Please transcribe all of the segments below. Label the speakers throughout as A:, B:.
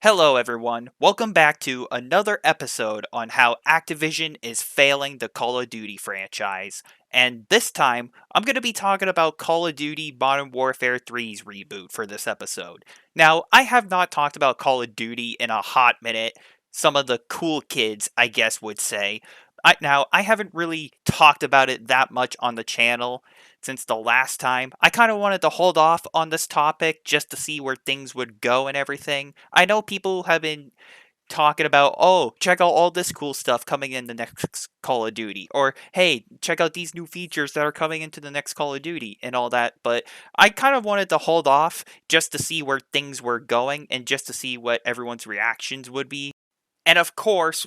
A: Hello, everyone. Welcome back to another episode on how Activision is failing the Call of Duty franchise. And this time, I'm going to be talking about Call of Duty Modern Warfare 3's reboot for this episode. Now, I have not talked about Call of Duty in a hot minute. Some of the cool kids, I guess, would say. I haven't really talked about it that much on the channel since the last time. I kind of wanted to hold off on this topic just to see where things would go and everything. I know people have been talking about, oh, check out all this cool stuff coming in the next Call of Duty, or hey, check out these new features that are coming into the next Call of Duty and all that. But I kind of wanted to hold off just to see where things were going and just to see what everyone's reactions would be. And of course,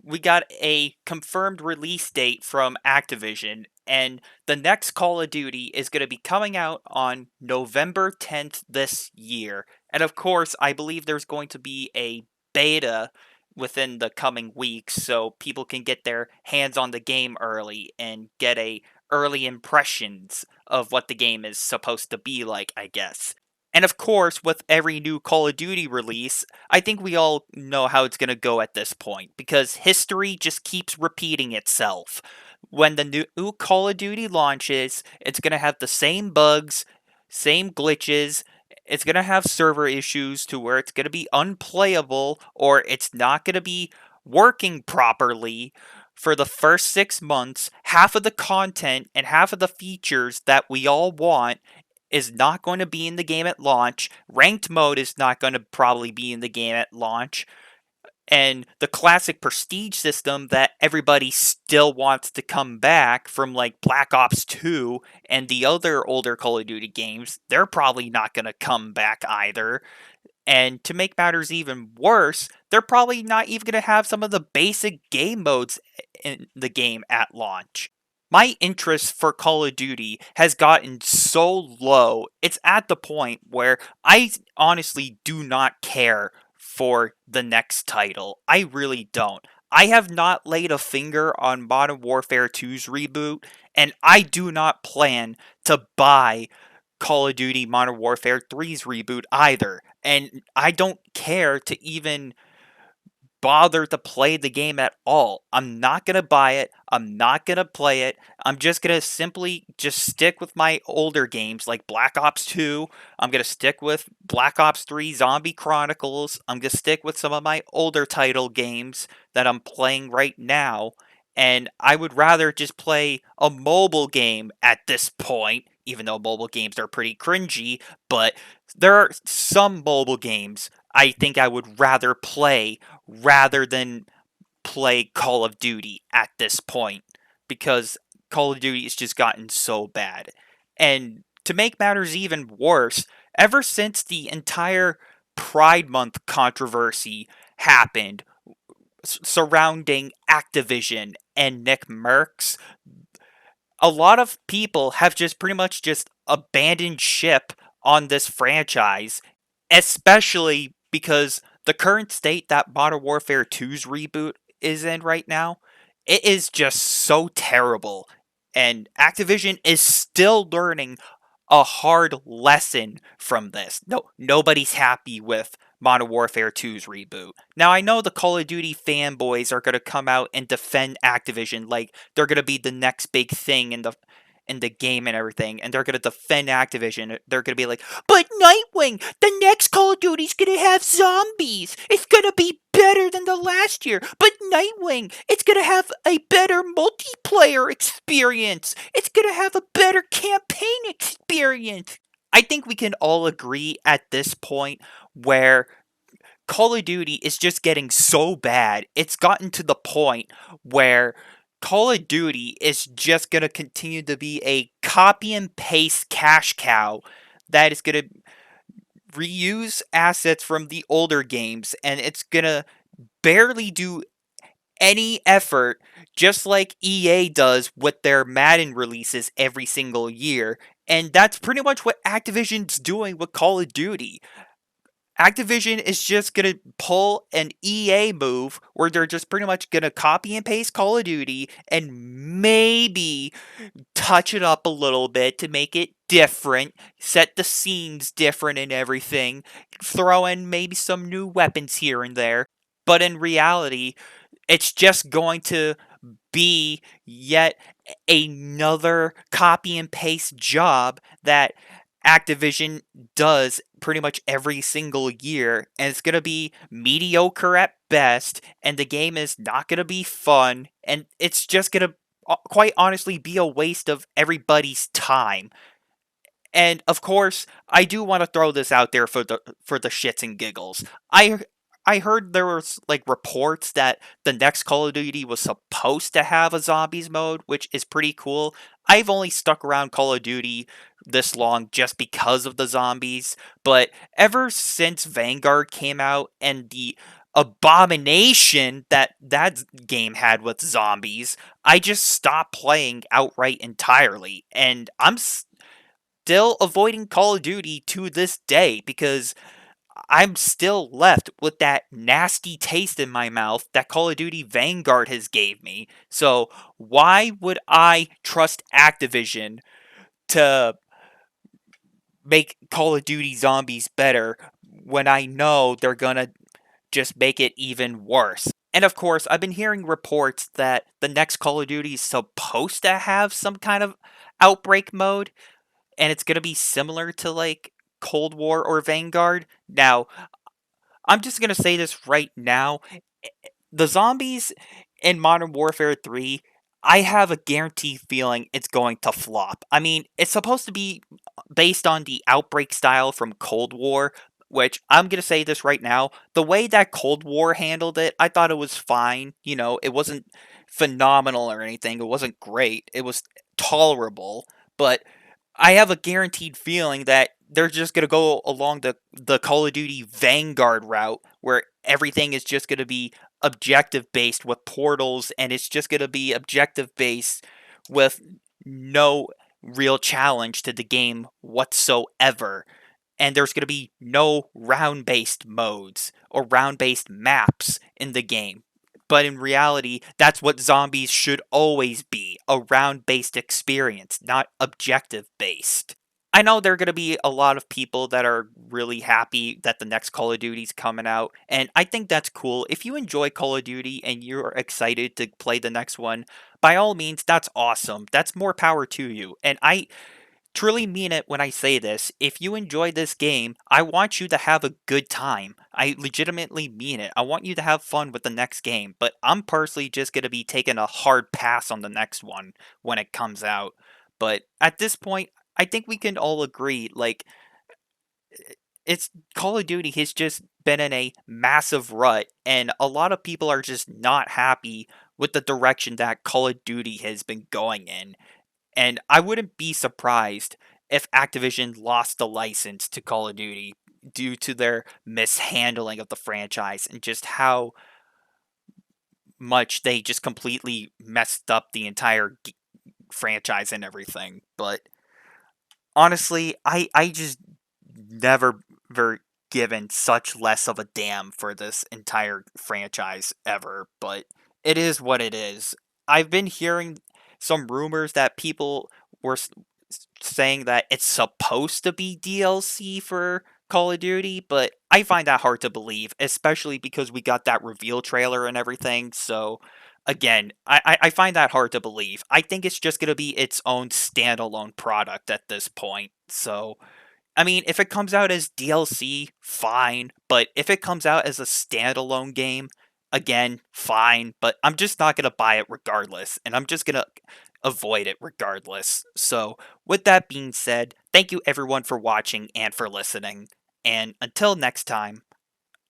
A: we got a confirmed release date from Activision, and the next Call of Duty is going to be coming out on November 10th this year. And of course, I believe there's going to be a beta within the coming weeks so people can get their hands on the game early and get a early impressions of what the game is supposed to be like, I guess. And of course, with every new Call of Duty release, I think we all know how it's going to go at this point, because history just keeps repeating itself. When the new Call of Duty launches, it's going to have the same bugs, same glitches, it's going to have server issues to where it's going to be unplayable or it's not going to be working properly for the first 6 months. Half of the content and half of the features that we all want is not going to be in the game at launch. Ranked mode is not going to probably be in the game at launch. And the classic prestige system that everybody still wants to come back from, like Black Ops 2 and the other older Call of Duty games, they're probably not going to come back either. And to make matters even worse, they're probably not even going to have some of the basic game modes in the game at launch. My interest for Call of Duty has gotten so low, it's at the point where I honestly do not care for the next title. I really don't. I have not laid a finger on Modern Warfare 2's reboot, and I do not plan to buy Call of Duty Modern Warfare 3's reboot either. And I don't care to even bother to play the game at all. I'm not going to buy it. I'm not going to play it. I'm just going to simply just stick with my older games like Black Ops 2. I'm going to stick with Black Ops 3 Zombie Chronicles. I'm going to stick with some of my older title games that I'm playing right now. And I would rather just play a mobile game at this point, even though mobile games are pretty cringy, but there are some mobile games I think I would rather play rather than play Call of Duty at this point, because Call of Duty has just gotten so bad. And to make matters even worse, ever since the entire Pride Month controversy happened surrounding Activision and Nick Merckx, a lot of people have just pretty much just abandoned ship on this franchise, especially because the current state that Modern Warfare 2's reboot is in right now, it is just so terrible. And Activision is still learning a hard lesson from this. Nobody's happy with Modern Warfare 2's reboot. Now, I know the Call of Duty fanboys are going to come out and defend Activision like they're going to be the next big thing in the game and everything, and they're going to defend Activision. They're going to be like, but Nightwing, the next Call of Duty's going to have zombies. It's going to be better than the last year. But Nightwing, it's going to have a better multiplayer experience. It's going to have a better campaign experience. I think we can all agree at this point where Call of Duty is just getting so bad. It's gotten to the point where Call of Duty is just going to continue to be a copy and paste cash cow that is going to reuse assets from the older games, and it's going to barely do any effort, just like EA does with their Madden releases every single year. And that's pretty much what Activision's doing with Call of Duty. Activision is just going to pull an EA move where they're just pretty much going to copy and paste Call of Duty and maybe touch it up a little bit to make it different, set the scenes different and everything, throw in maybe some new weapons here and there. But in reality, it's just going to be yet another copy and paste job that Activision does pretty much every single year, and it's going to be mediocre at best, and the game is not going to be fun, and it's just going to quite honestly be a waste of everybody's time. And of course, I do want to throw this out there for the shits and giggles. I heard there was like reports that the next Call of Duty was supposed to have a zombies mode, which is pretty cool. I've only stuck around Call of Duty this long just because of the zombies, but ever since Vanguard came out and the abomination that game had with zombies, I just stopped playing outright entirely, and I'm still avoiding Call of Duty to this day because I'm still left with that nasty taste in my mouth that Call of Duty Vanguard has gave me. So why would I trust Activision to make Call of Duty Zombies better when I know they're gonna just make it even worse? And of course, I've been hearing reports that the next Call of Duty is supposed to have some kind of outbreak mode, and it's going to be similar to like Cold War or Vanguard. Now, I'm just going to say this right now. The zombies in Modern Warfare 3, I have a guaranteed feeling it's going to flop. I mean, it's supposed to be based on the outbreak style from Cold War, which I'm going to say this right now. The way that Cold War handled it, I thought it was fine. You know, it wasn't phenomenal or anything. It wasn't great. It was tolerable. But I have a guaranteed feeling that they're just gonna go along the Call of Duty Vanguard route, where everything is just gonna be objective based with portals, and it's just gonna be objective based with no real challenge to the game whatsoever. And there's gonna be no round based modes or round based maps in the game. But in reality, that's what zombies should always be, a round based experience, not objective based. I know there are going to be a lot of people that are really happy that the next Call of Duty's coming out, and I think that's cool. If you enjoy Call of Duty and you're excited to play the next one, by all means, that's awesome. That's more power to you. And I truly mean it when I say this. If you enjoy this game, I want you to have a good time. I legitimately mean it. I want you to have fun with the next game, but I'm personally just going to be taking a hard pass on the next one when it comes out. But at this point, I think we can all agree like it's Call of Duty has just been in a massive rut, and a lot of people are just not happy with the direction that Call of Duty has been going in. And I wouldn't be surprised if Activision lost the license to Call of Duty due to their mishandling of the franchise and just how much they just completely messed up the entire franchise and everything. But honestly, I just never given such less of a damn for this entire franchise ever, but it is what it is. I've been hearing some rumors that people were saying that it's supposed to be DLC for Call of Duty, but I find that hard to believe, especially because we got that reveal trailer and everything. So, again, I find that hard to believe. I think it's just going to be its own standalone product at this point. So, I mean, if it comes out as DLC, fine. But if it comes out as a standalone game, again, fine. But I'm just not going to buy it regardless. And I'm just going to avoid it regardless. So, with that being said, thank you everyone for watching and for listening. And until next time,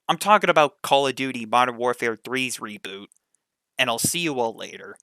A: I'm talking about Call of Duty Modern Warfare 3's reboot. And I'll see you all later.